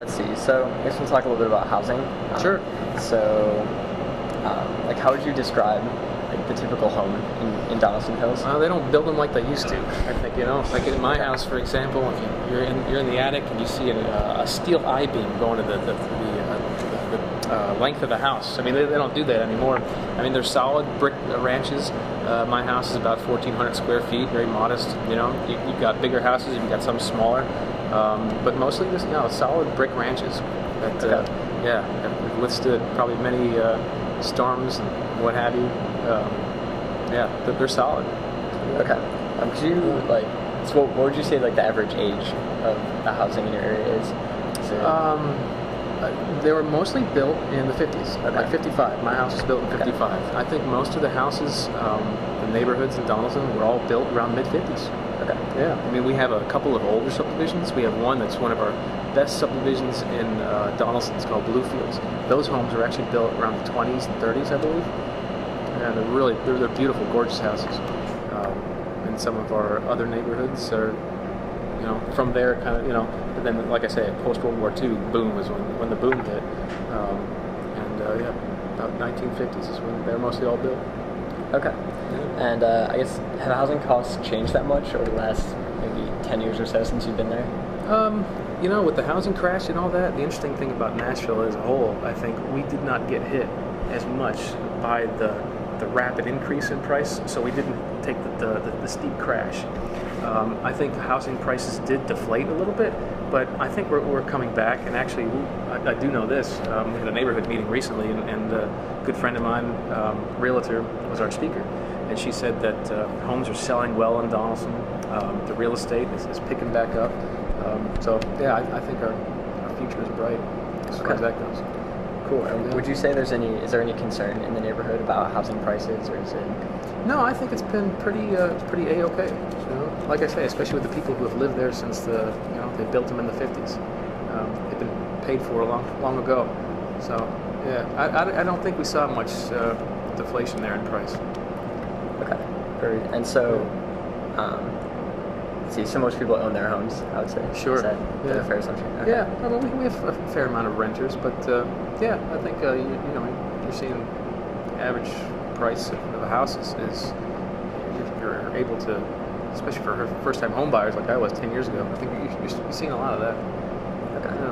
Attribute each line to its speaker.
Speaker 1: Let's see. So I guess we'll talk a little bit about housing.
Speaker 2: Sure.
Speaker 1: So, like, how would you describe like the typical home in Donaldson Hills?
Speaker 2: They don't build them like they used to. I think like in my house, for example, if you're in the attic and you see a steel I-beam going to the length of the house. I mean, they don't do that anymore. I mean, they're solid brick ranches. My house is about 1,400 square feet, very modest. You've got bigger houses, you've got some smaller, but mostly just solid brick ranches that have withstood probably many storms and what have you. They're solid.
Speaker 1: Okay. Could you so what would you say like the average age of the housing in your area is?
Speaker 2: They were mostly built in the 50s,
Speaker 1: Okay.
Speaker 2: like 55. My house was built in 55. I think most of the houses, the neighborhoods in Donaldson, were all built around mid-50s.
Speaker 1: Okay.
Speaker 2: Yeah, I mean, we have a couple of older subdivisions. We have one that's one of our best subdivisions in Donaldson. It's called Bluefields. Those homes were actually built around the 20s and 30s, I believe. And they're beautiful, gorgeous houses. And some of our other neighborhoods are, from there kind of, but then, like I say, post-World War II boom was when the boom hit. About 1950s is when they're mostly all built.
Speaker 1: Okay.
Speaker 2: Yeah.
Speaker 1: And I guess have housing costs changed that much over the last maybe 10 years or so since you've been there?
Speaker 2: With the housing crash and all that, the interesting thing about Nashville as a whole, I think we did not get hit as much by the rapid increase in price, so we didn't take the steep crash. I think housing prices did deflate a little bit, but I think we're coming back. And actually, I do know this. We had a neighborhood meeting recently, and a good friend of mine, realtor, was our speaker, and she said that homes are selling well in Donaldson. The real estate is picking back up. I think our future is bright as far as that goes.
Speaker 1: Cool. And would you say is there any concern in the neighborhood about housing prices, or is it?
Speaker 2: No, I think it's been pretty a-okay. Like I say, especially with the people who have lived there since they built them in the 50s. They've been paid for long ago. So I don't think we saw much deflation there in price.
Speaker 1: Okay. And so, let's see. So most people own their homes, I would say.
Speaker 2: Sure.
Speaker 1: Is that a fair assumption? Okay.
Speaker 2: Yeah. I mean, we have a fair amount of renters, but I think you're seeing average price of a house is you're able to, especially for first-time home buyers like I was 10 years ago. I think you're seeing a lot of that.
Speaker 1: Okay.
Speaker 2: Yeah.